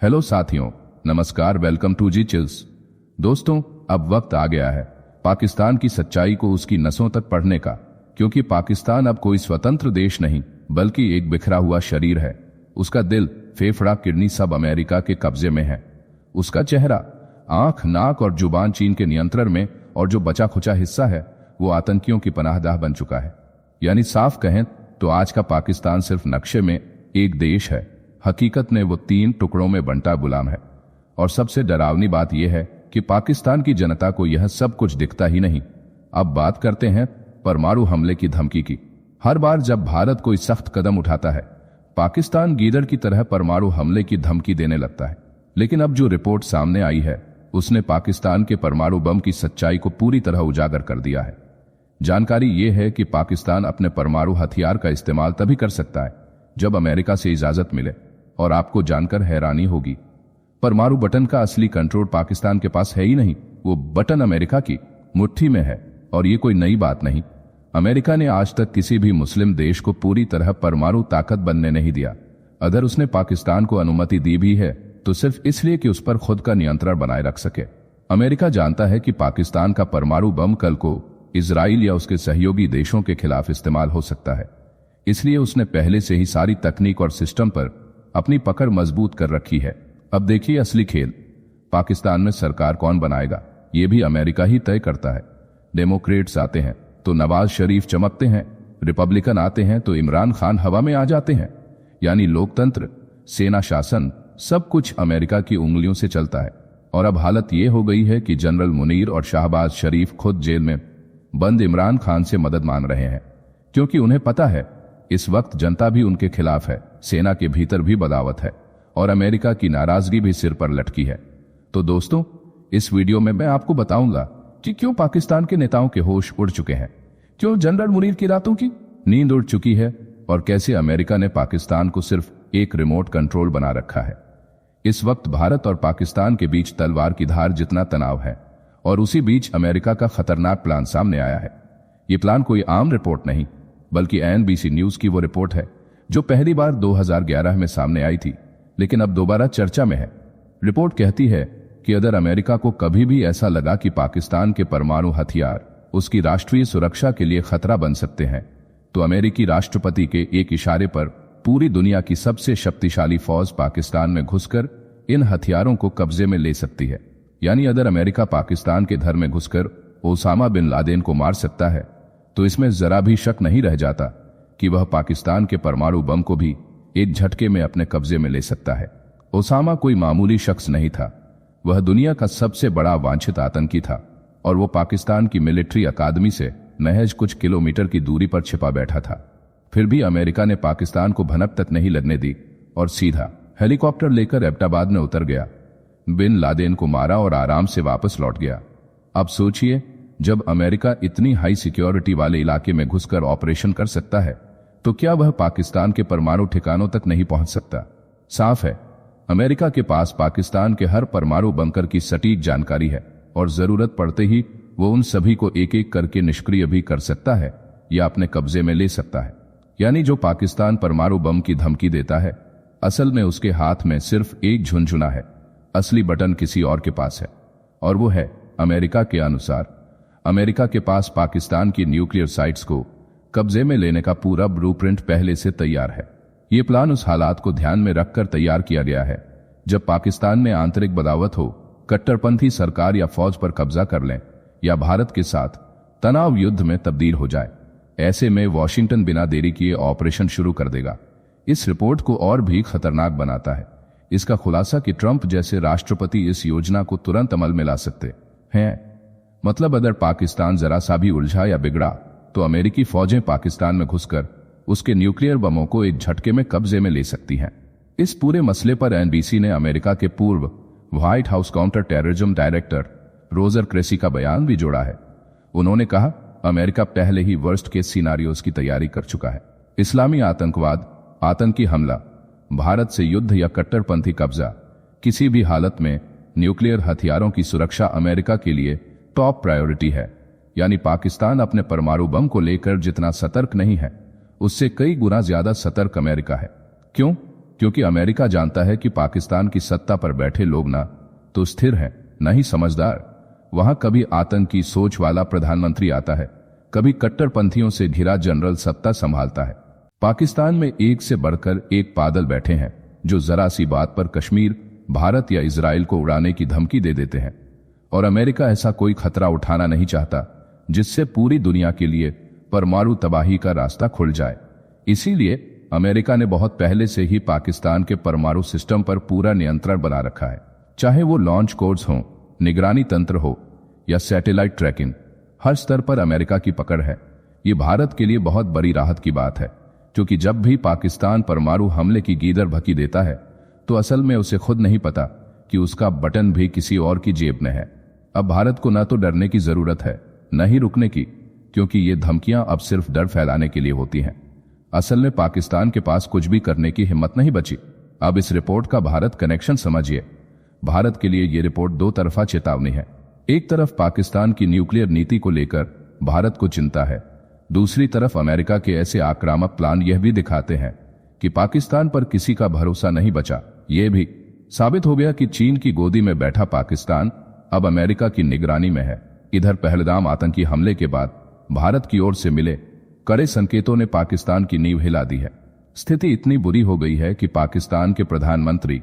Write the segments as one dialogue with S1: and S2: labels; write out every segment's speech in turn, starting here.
S1: Hello साथियों, नमस्कार। Welcome to G chills. दोस्तों, अब वक्त आ गया है पाकिस्तान की सच्चाई को उसकी नसों तक पढ़ने का, क्योंकि पाकिस्तान अब कोई स्वतंत्र देश नहीं बल्कि एक बिखरा हुआ शरीर है। उसका दिल, फेफड़ा, किडनी सब अमेरिका के कब्जे में है। उसका चेहरा, आंख, नाक और जुबान चीन के नियंत्रण में, और जो बचा खुचा हिस्सा है वो आतंकियों की पनाहगाह बन चुका है। यानी साफ कहें तो आज का पाकिस्तान सिर्फ नक्शे में एक देश है, हकीकत में वो 3 टुकड़ों में बंटा गुलाम है। और सबसे डरावनी बात यह है कि पाकिस्तान की जनता को यह सब कुछ दिखता ही नहीं। अब बात करते हैं परमाणु हमले की धमकी की। हर बार जब भारत कोई सख्त कदम उठाता है, पाकिस्तान गीदड़ की तरह परमाणु हमले की धमकी देने लगता है। लेकिन अब जो रिपोर्ट सामने आई है उसने पाकिस्तान के परमाणु बम की सच्चाई को पूरी तरह उजागर कर दिया है। जानकारी यह है कि पाकिस्तान अपने परमाणु हथियार का इस्तेमाल तभी कर सकता है जब अमेरिका से इजाजत मिले। और आपको जानकर हैरानी होगी, परमाणु बटन का असली कंट्रोल पाकिस्तान के पास है ही नहीं, वो बटन अमेरिका की मुट्ठी में है। और ये कोई नई बात नहीं। अमेरिका ने आज तक किसी भी मुस्लिम देश को पूरी तरह परमाणु ताकत बनने नहीं दिया। अगर उसने पाकिस्तान को अनुमति दी भी है तो सिर्फ इसलिए कि उस पर खुद का नियंत्रण बनाए रख सके। अमेरिका जानता है कि पाकिस्तान का परमाणु बम कल को इजराइल या उसके सहयोगी देशों के खिलाफ इस्तेमाल हो सकता है। इसलिए उसने पहले से ही सारी तकनीक और सिस्टम पर अपनी पकड़ मजबूत कर रखी है। अब देखिए असली खेल। पाकिस्तान में सरकार कौन बनाएगा ये भी अमेरिका ही तय करता है। डेमोक्रेट्स आते हैं तो नवाज शरीफ चमकते हैं, रिपब्लिकन आते हैं तो इमरान खान हवा में आ जाते हैं। यानी लोकतंत्र, सेना शासन, सब कुछ अमेरिका की उंगलियों से चलता है। और अब हालत यह हो गई है कि जनरल मुनीर और शाहबाज शरीफ खुद जेल में बंद इमरान खान से मदद मांग रहे हैं, क्योंकि उन्हें पता है इस वक्त जनता भी उनके खिलाफ है, सेना के भीतर भी बगावत है और अमेरिका की नाराजगी भी सिर पर लटकी है। तो दोस्तों, इस वीडियो में मैं आपको बताऊंगा कि क्यों पाकिस्तान के नेताओं के होश उड़ चुके हैं, क्यों जनरल मुनीर की रातों की नींद उड़ चुकी है, और कैसे अमेरिका ने पाकिस्तान को सिर्फ एक रिमोट कंट्रोल बना रखा है। इस वक्त भारत और पाकिस्तान के बीच तलवार की धार जितना तनाव है, और उसी बीच अमेरिका का खतरनाक प्लान सामने आया है। ये प्लान कोई आम रिपोर्ट नहीं बल्कि NBC न्यूज की वो रिपोर्ट है जो पहली बार 2011 में सामने आई थी, लेकिन अब दोबारा चर्चा में है। रिपोर्ट कहती है कि अगर अमेरिका को कभी भी ऐसा लगा कि पाकिस्तान के परमाणु हथियार उसकी राष्ट्रीय सुरक्षा के लिए खतरा बन सकते हैं, तो अमेरिकी राष्ट्रपति के एक इशारे पर पूरी दुनिया की सबसे शक्तिशाली फौज पाकिस्तान में घुसकर इन हथियारों को कब्जे में ले सकती है। यानी अगर अमेरिका पाकिस्तान के घर में घुसकर ओसामा बिन लादेन को मार सकता है तो इसमें जरा भी शक नहीं रह जाता कि वह पाकिस्तान के परमाणु बम को भी एक झटके में अपने कब्जे में ले सकता है। ओसामा कोई मामूली शख्स नहीं था, वह दुनिया का सबसे बड़ा वांछित आतंकी था, और वो पाकिस्तान की मिलिट्री अकादमी से महज कुछ किलोमीटर की दूरी पर छिपा बैठा था। फिर भी अमेरिका ने पाकिस्तान को भनक तक नहीं लगने दी और सीधा हेलीकॉप्टर लेकर एबटाबाद में उतर गया, बिन लादेन को मारा और आराम से वापस लौट गया। अब सोचिए, जब अमेरिका इतनी हाई सिक्योरिटी वाले इलाके में घुसकर ऑपरेशन कर सकता है तो क्या वह पाकिस्तान के परमाणु ठिकानों तक नहीं पहुंच सकता? साफ है, अमेरिका के पास पाकिस्तान के हर परमाणु बंकर की सटीक जानकारी है, और जरूरत पड़ते ही वो उन सभी को एक एक करके निष्क्रिय भी कर सकता है या अपने कब्जे में ले सकता है। यानी जो पाकिस्तान परमाणु बम की धमकी देता है, असल में उसके हाथ में सिर्फ एक झुनझुना है। असली बटन किसी और के पास है, और वो है अमेरिका के अनुसार। अमेरिका के पास पाकिस्तान की न्यूक्लियर साइट्स को कब्जे में लेने का पूरा ब्लूप्रिंट पहले से तैयार है। ये प्लान उस हालात को ध्यान में रखकर तैयार किया गया है जब पाकिस्तान में आंतरिक बगावत हो, कट्टरपंथी सरकार या फौज पर कब्जा कर लें, या भारत के साथ तनाव युद्ध में तब्दील हो जाए। ऐसे में वॉशिंगटन बिना देरी किए ऑपरेशन शुरू कर देगा। इस रिपोर्ट को और भी खतरनाक बनाता है इसका खुलासा कि ट्रंप जैसे राष्ट्रपति इस योजना को तुरंत अमल में ला सकते हैं। मतलब अगर पाकिस्तान जरा सा भी उलझा या बिगड़ा तो अमेरिकी फौजें पाकिस्तान में घुसकर उसके न्यूक्लियर बमों को एक झटके में कब्जे में ले सकती हैं। इस पूरे मसले पर NBC ने अमेरिका के पूर्व white house counter terrorism director Roger cracy का बयान भी जोड़ा है। उन्होंने कहा, अमेरिका पहले ही वर्स्ट केस सिनारियोज की तैयारी कर चुका है। इस्लामी आतंकवाद, आतंकी हमला, भारत से युद्ध या कट्टरपंथी कब्जा, किसी भी हालत में न्यूक्लियर हथियारों की सुरक्षा अमेरिका के लिए टॉप प्रायोरिटी है। यानी पाकिस्तान अपने परमाणु बम को लेकर जितना सतर्क नहीं है, उससे कई गुना ज्यादा सतर्क अमेरिका है। क्यों? क्योंकि अमेरिका जानता है कि पाकिस्तान की सत्ता पर बैठे लोग ना तो स्थिर हैं, न ही समझदार। वहां कभी आतंकी सोच वाला प्रधानमंत्री आता है, कभी कट्टरपंथियों से घिरा जनरल सत्ता संभालता है। पाकिस्तान में एक से बढ़कर एक पागल बैठे हैं जो जरा सी बात पर कश्मीर, भारत या इजराइल को उड़ाने की धमकी दे देते हैं। और अमेरिका ऐसा कोई खतरा उठाना नहीं चाहता जिससे पूरी दुनिया के लिए परमाणु तबाही का रास्ता खुल जाए। इसीलिए अमेरिका ने बहुत पहले से ही पाकिस्तान के परमाणु सिस्टम पर पूरा नियंत्रण बना रखा है। चाहे वो लॉन्च कोड्स हों, निगरानी तंत्र हो या सैटेलाइट ट्रैकिंग, हर स्तर पर अमेरिका की पकड़ है। ये भारत के लिए बहुत बड़ी राहत की बात है, क्योंकि जब भी पाकिस्तान परमाणु हमले की गीदड़ भकी देता है तो असल में उसे खुद नहीं पता कि उसका बटन भी किसी और की जेब में है। अब भारत को न तो डरने की जरूरत है, न ही रुकने की, क्योंकि ये धमकियां अब सिर्फ डर फैलाने के लिए होती हैं। असल में पाकिस्तान के पास कुछ भी करने की हिम्मत नहीं बची। अब इस रिपोर्ट का भारत कनेक्शन समझिए। भारत के लिए यह रिपोर्ट दो तरफा चेतावनी है। एक तरफ पाकिस्तान की न्यूक्लियर नीति को लेकर भारत को चिंता है, दूसरी तरफ अमेरिका के ऐसे आक्रामक प्लान यह भी दिखाते हैं कि पाकिस्तान पर किसी का भरोसा नहीं बचा। यह भी साबित हो गया कि चीन की गोदी में बैठा पाकिस्तान अब अमेरिका की निगरानी में है। इधर पहलगाम आतंकी हमले के बाद भारत की ओर से मिले कड़े संकेतों ने पाकिस्तान की नींव हिला दी है। स्थिति इतनी बुरी हो गई है कि पाकिस्तान के प्रधानमंत्री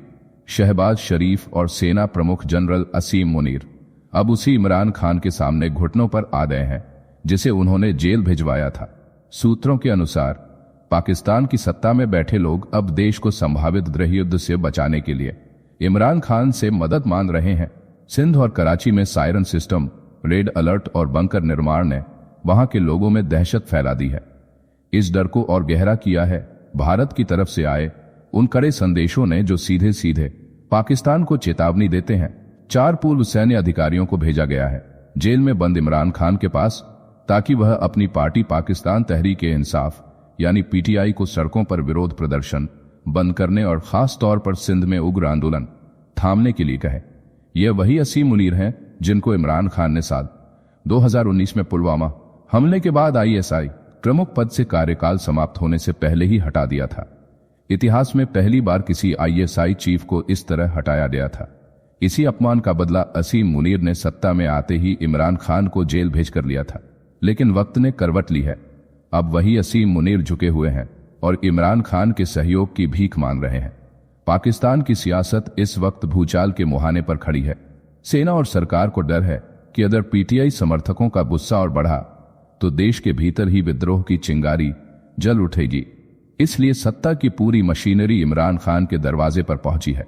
S1: शहबाज शरीफ और सेना प्रमुख जनरल असीम मुनीर अब उसी इमरान खान के सामने घुटनों पर आ गए हैं जिसे उन्होंने जेल भिजवाया था। सूत्रों के अनुसार पाकिस्तान की सत्ता में बैठे लोग अब देश को संभावित गृहयुद्ध से बचाने के लिए इमरान खान से मदद मांग रहे हैं। सिंध और कराची में सायरन सिस्टम, रेड अलर्ट और बंकर निर्माण ने वहां के लोगों में दहशत फैला दी है। इस डर को और गहरा किया है भारत की तरफ से आए उन कड़े संदेशों ने जो सीधे सीधे पाकिस्तान को चेतावनी देते हैं। 4 पूर्व सैन्य अधिकारियों को भेजा गया है जेल में बंद इमरान खान के पास, ताकि वह अपनी पार्टी पाकिस्तान तहरीक-ए-इंसाफ यानी पीटीआई को सड़कों पर विरोध प्रदर्शन बंद करने और खास तौर पर सिंध में उग्र आंदोलन थामने के लिए कहे। यह वही असीम मुनीर हैं जिनको इमरान खान ने साल 2019 में पुलवामा हमले के बाद आईएसआई प्रमुख पद से कार्यकाल समाप्त होने से पहले ही हटा दिया था। इतिहास में पहली बार किसी आईएसआई चीफ को इस तरह हटाया गया था। इसी अपमान का बदला असीम मुनीर ने सत्ता में आते ही इमरान खान को जेल भेज कर लिया था, लेकिन वक्त ने करवट ली है। अब वही असीम मुनीर झुके हुए हैं और इमरान खान के सहयोग की भीख मांग रहे हैं। पाकिस्तान की सियासत इस वक्त भूचाल के मुहाने पर खड़ी है। सेना और सरकार को डर है कि अगर पीटीआई समर्थकों का गुस्सा और बढ़ा तो देश के भीतर ही विद्रोह की चिंगारी जल उठेगी। इसलिए सत्ता की पूरी मशीनरी इमरान खान के दरवाजे पर पहुंची है।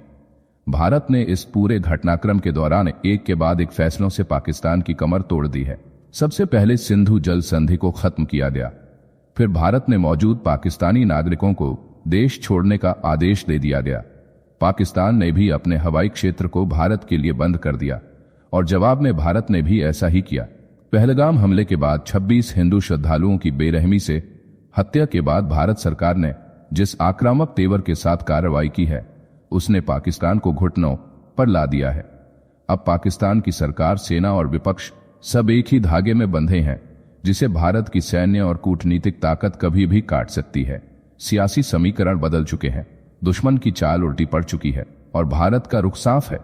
S1: भारत ने इस पूरे घटनाक्रम के दौरान एक के बाद एक फैसलों से पाकिस्तान की कमर तोड़ दी है। सबसे पहले सिंधु जल संधि को खत्म किया गया, फिर भारत ने मौजूद पाकिस्तानी नागरिकों को देश छोड़ने का आदेश दे दिया गया। पाकिस्तान ने भी अपने हवाई क्षेत्र को भारत के लिए बंद कर दिया और जवाब में भारत ने भी ऐसा ही किया। पहलगाम हमले के बाद 26 हिंदू श्रद्धालुओं की बेरहमी से हत्या के बाद भारत सरकार ने जिस आक्रामक तेवर के साथ कार्रवाई की है उसने पाकिस्तान को घुटनों पर ला दिया है। अब पाकिस्तान की सरकार, सेना और विपक्ष सब एक ही धागे में बंधे हैं जिसे भारत की सैन्य और कूटनीतिक ताकत कभी भी काट सकती है। सियासी समीकरण बदल चुके हैं, दुश्मन की चाल उल्टी पड़ चुकी है और भारत का रुख साफ है।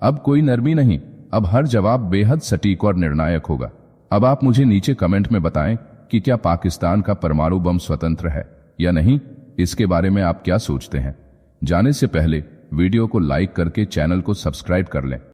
S1: अब कोई नरमी नहीं, अब हर जवाब बेहद सटीक और निर्णायक होगा। अब आप मुझे नीचे कमेंट में बताएं कि क्या पाकिस्तान का परमाणु बम स्वतंत्र है या नहीं। इसके बारे में आप क्या सोचते हैं? जाने से पहले वीडियो को लाइक करके चैनल को सब्सक्राइब कर लें।